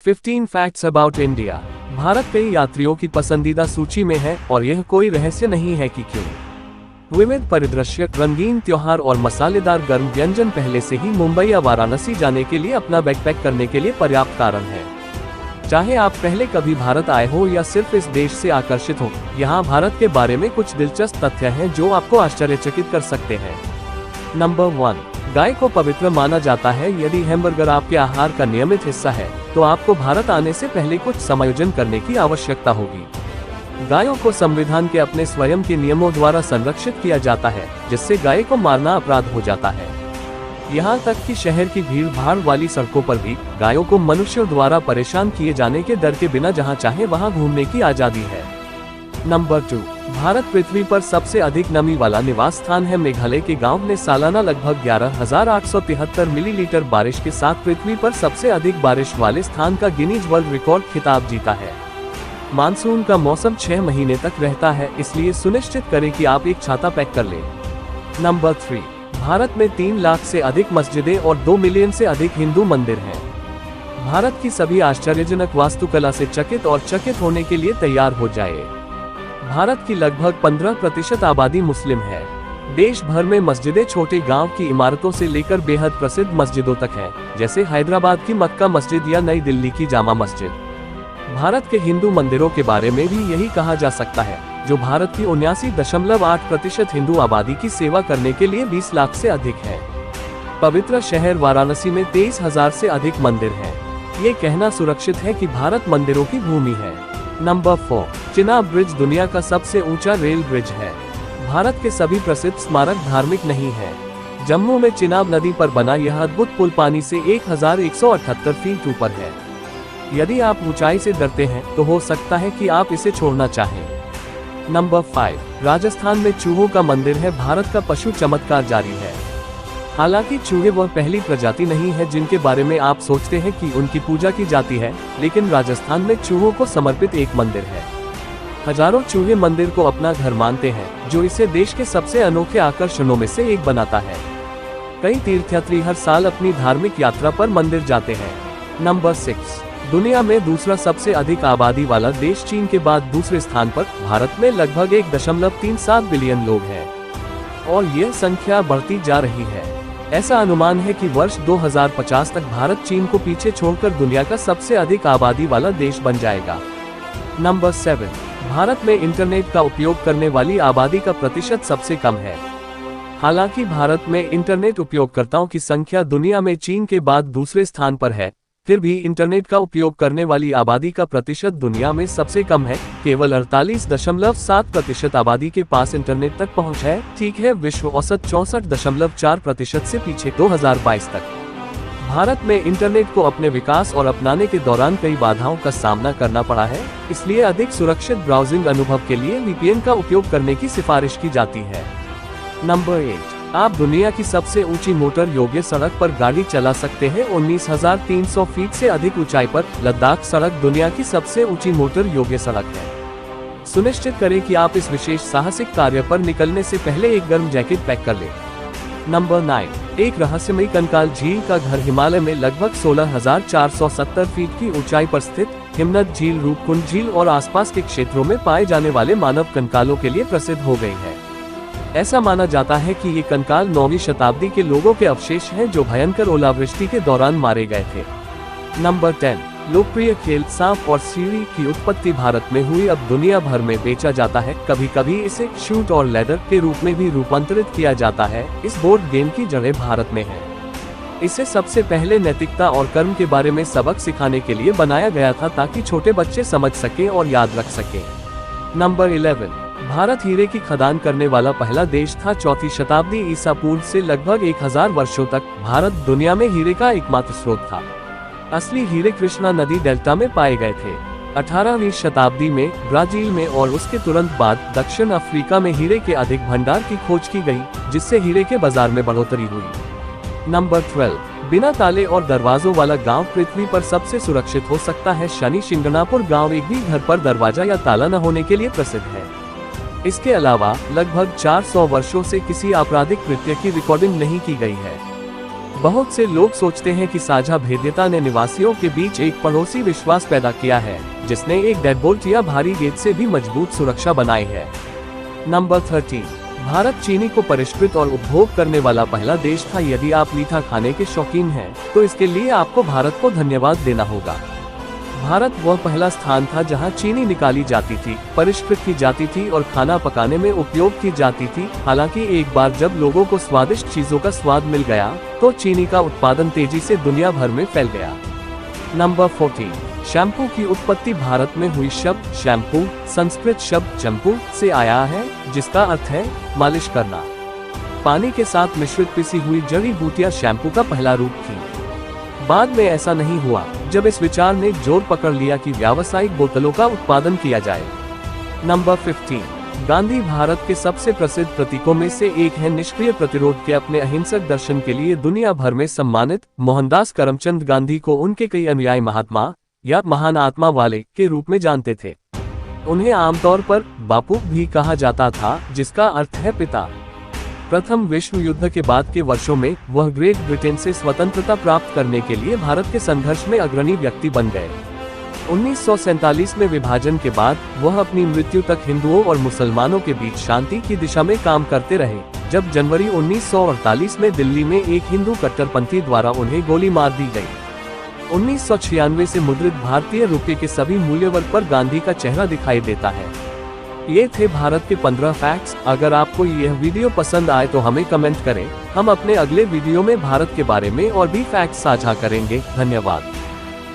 15 facts about India. Bharat कई यात्रियों की पसंदीदा सूची में है और यह कोई रहस्य नहीं है कि क्यों। विविध परिदृश्य, रंगीन त्योहार और मसालेदार गर्म व्यंजन पहले से ही मुंबई या वाराणसी जाने के लिए अपना बैकपैक करने के लिए पर्याप्त कारण है। चाहे आप पहले कभी भारत आए हो या सिर्फ इस देश से आकर्षित हो, यहाँ भारत के बारे में कुछ दिलचस्प तथ्य हैं जो आपको आश्चर्यचकित कर सकते हैं। नंबर 1, गाय को पवित्र माना जाता है। यदि हैमबर्गर आपके आहार का नियमित हिस्सा है, तो आपको भारत आने से पहले कुछ समायोजन करने की आवश्यकता होगी। गायों को संविधान के अपने स्वयं के नियमों द्वारा संरक्षित किया जाता है, जिससे गाय को मारना अपराध हो जाता है। यहाँ तक कि शहर की भीड़ भाड़ वाली सड़कों पर भी गायों को मनुष्यों द्वारा परेशान किए जाने के डर के बिना जहाँ चाहे वहाँ घूमने की आजादी है। नंबर 2, भारत पृथ्वी पर सबसे अधिक नमी वाला निवास स्थान है। मेघालय के गांव ने सालाना लगभग 11,873 मिलीलीटर बारिश के साथ पृथ्वी पर सबसे अधिक बारिश वाले स्थान का गिनीज वर्ल्ड रिकॉर्ड खिताब जीता है। मानसून का मौसम 6 महीने तक रहता है, इसलिए सुनिश्चित करें कि आप एक छाता पैक कर लें। नंबर 3, भारत में 3 लाख से अधिक मस्जिदें और 2 मिलियन से अधिक हिंदू मंदिर हैं। भारत की सभी आश्चर्यजनक वास्तुकला से चकित होने के लिए तैयार हो जाए। भारत की लगभग 15% आबादी मुस्लिम है। देश भर में मस्जिदें छोटे गांव की इमारतों से लेकर बेहद प्रसिद्ध मस्जिदों तक हैं, जैसे हैदराबाद की मक्का मस्जिद या नई दिल्ली की जामा मस्जिद। भारत के हिंदू मंदिरों के बारे में भी यही कहा जा सकता है, जो भारत की 79.8% हिंदू आबादी की सेवा करने के लिए 20 लाख से अधिक है। पवित्र शहर वाराणसी में 23,000 से अधिक मंदिर हैं। ये कहना सुरक्षित है कि भारत मंदिरों की भूमि है। नंबर 4, चिनाब ब्रिज दुनिया का सबसे ऊंचा रेल ब्रिज है। भारत के सभी प्रसिद्ध स्मारक धार्मिक नहीं है। जम्मू में चिनाब नदी पर बना यह अद्भुत पुल पानी से 1178 फीट ऊपर है। यदि आप ऊंचाई से डरते हैं, तो हो सकता है कि आप इसे छोड़ना चाहें। नंबर 5, राजस्थान में चूहों का मंदिर है। भारत का पशु चमत्कार जारी है। हालांकि चूहे वह पहली प्रजाति नहीं है जिनके बारे में आप सोचते हैं कि उनकी पूजा की जाती है, लेकिन राजस्थान में चूहों को समर्पित एक मंदिर है। हजारों चूहे मंदिर को अपना घर मानते हैं, जो इसे देश के सबसे अनोखे आकर्षणों में से एक बनाता है। कई तीर्थयात्री हर साल अपनी धार्मिक यात्रा पर मंदिर जाते हैं। नंबर 6, दुनिया में दूसरा सबसे अधिक आबादी वाला देश चीन के बाद दूसरे स्थान पर। भारत में लगभग 1.37 बिलियन लोग हैं और यह संख्या बढ़ती जा रही है। ऐसा अनुमान है कि वर्ष 2050 तक भारत चीन को पीछे छोड़कर दुनिया का सबसे अधिक आबादी वाला देश बन जाएगा। नंबर 7, भारत में इंटरनेट का उपयोग करने वाली आबादी का प्रतिशत सबसे कम है। हालांकि भारत में इंटरनेट उपयोगकर्ताओं की संख्या दुनिया में चीन के बाद दूसरे स्थान पर है, फिर भी इंटरनेट का उपयोग करने वाली आबादी का प्रतिशत दुनिया में सबसे कम है। केवल 48.7% आबादी के पास इंटरनेट तक पहुंच है। ठीक है, विश्व औसत 64.4% से पीछे। 2022 तक भारत में इंटरनेट को अपने विकास और अपनाने के दौरान कई बाधाओं का सामना करना पड़ा है, इसलिए अधिक सुरक्षित ब्राउजिंग अनुभव के लिए VPN का उपयोग करने की सिफारिश की जाती है। नंबर 8, आप दुनिया की सबसे ऊंची मोटर योग्य सड़क पर गाड़ी चला सकते हैं। 19,300 फीट से अधिक ऊंचाई पर लद्दाख सड़क दुनिया की सबसे ऊंची मोटर योग्य सड़क है। सुनिश्चित करें कि आप इस विशेष साहसिक कार्य पर निकलने से पहले एक गर्म जैकेट पैक कर लें। नंबर 9, एक रहस्यमयी कंकाल झील का घर हिमालय में लगभग 16,470 फीट की ऊंचाई पर स्थित हिमनद झील रूपकुंड झील और आसपास के क्षेत्रों में पाए जाने वाले मानव कंकालों के लिए प्रसिद्ध हो गई है। ऐसा माना जाता है कि ये कंकाल 9वीं शताब्दी के लोगों के अवशेष हैं जो भयंकर ओलावृष्टि के दौरान मारे गए थे। नंबर 10, लोकप्रिय खेल सांप और सीढ़ी की उत्पत्ति भारत में हुई, अब दुनिया भर में बेचा जाता है। कभी कभी इसे शूट और लेदर के रूप में भी रूपांतरित किया जाता है। इस बोर्ड गेम की जड़ें भारत में हैं। इसे सबसे पहले नैतिकता और कर्म के बारे में सबक सिखाने के लिए बनाया गया था, ताकि छोटे बच्चे समझ सकें और याद रख सकें। नंबर 11, भारत हीरे की खदान करने वाला पहला देश था। 4वीं शताब्दी ईसा पूर्व से लगभग 1000 वर्षों तक भारत दुनिया में हीरे का एकमात्र स्रोत था। असली हीरे कृष्णा नदी डेल्टा में पाए गए थे। 18वीं शताब्दी में ब्राजील में और उसके तुरंत बाद दक्षिण अफ्रीका में हीरे के अधिक भंडार की खोज की गई, जिससे हीरे के बाजार में बढ़ोतरी हुई। नंबर 12, बिना ताले और दरवाजों वाला गांव पृथ्वी पर सबसे सुरक्षित हो सकता है। शनि शिंगणापुर गांव एक भी घर पर दरवाजा या ताला न होने के लिए प्रसिद्ध है। इसके अलावा लगभग 400 वर्षों से किसी आपराधिक कृत्य की रिकॉर्डिंग नहीं की गई है। बहुत से लोग सोचते हैं कि साझा भेद्यता ने निवासियों के बीच एक पड़ोसी विश्वास पैदा किया है, जिसने एक डेडबोल्ट या भारी गेट से भी मजबूत सुरक्षा बनाई है। नंबर 13, भारत चीनी को परिष्कृत और उपभोग करने वाला पहला देश था। यदि आप मीठा खाने के शौकीन हैं, तो इसके लिए आपको भारत को धन्यवाद देना होगा। भारत वह पहला स्थान था जहां चीनी निकाली जाती थी, परिष्कृत की जाती थी और खाना पकाने में उपयोग की जाती थी। हालांकि एक बार जब लोगों को स्वादिष्ट चीजों का स्वाद मिल गया, तो चीनी का उत्पादन तेजी से दुनिया भर में फैल गया। नंबर 14, शैम्पू की उत्पत्ति भारत में हुई। शब्द शैम्पू संस्कृत शब्द चंपू से आया है, जिसका अर्थ है मालिश करना। पानी के साथ मिश्रित पिसी हुई जड़ी बूटियां शैम्पू का पहला रूप थी। बाद में ऐसा नहीं हुआ जब इस विचार ने जोर पकड़ लिया कि व्यावसायिक बोतलों का उत्पादन किया जाए। नंबर 15, गांधी भारत के सबसे प्रसिद्ध प्रतीकों में से एक है। निष्क्रिय प्रतिरोध के अपने अहिंसक दर्शन के लिए दुनिया भर में सम्मानित मोहनदास करमचंद गांधी को उनके कई अनुयायी महात्मा या महान आत्मा वाले के रूप में जानते थे। उन्हें आमतौर पर बापू भी कहा जाता था, जिसका अर्थ है पिता। प्रथम विश्व युद्ध के बाद के वर्षों में वह ग्रेट ब्रिटेन से स्वतंत्रता प्राप्त करने के लिए भारत के संघर्ष में अग्रणी व्यक्ति बन गए। 1947 में विभाजन के बाद वह अपनी मृत्यु तक हिंदुओं और मुसलमानों के बीच शांति की दिशा में काम करते रहे, जब जनवरी 1948 में दिल्ली में एक हिंदू कट्टरपंथी द्वारा उन्हें गोली मार दी गई। 1996 से मुद्रित भारतीय रुपये के सभी मूल्यवर्ग पर गांधी का चेहरा दिखाई देता है। ये थे भारत के 15 फैक्ट्स। अगर आपको यह वीडियो पसंद आए तो हमें कमेंट करें। हम अपने अगले वीडियो में भारत के बारे में और भी फैक्ट्स साझा करेंगे। धन्यवाद।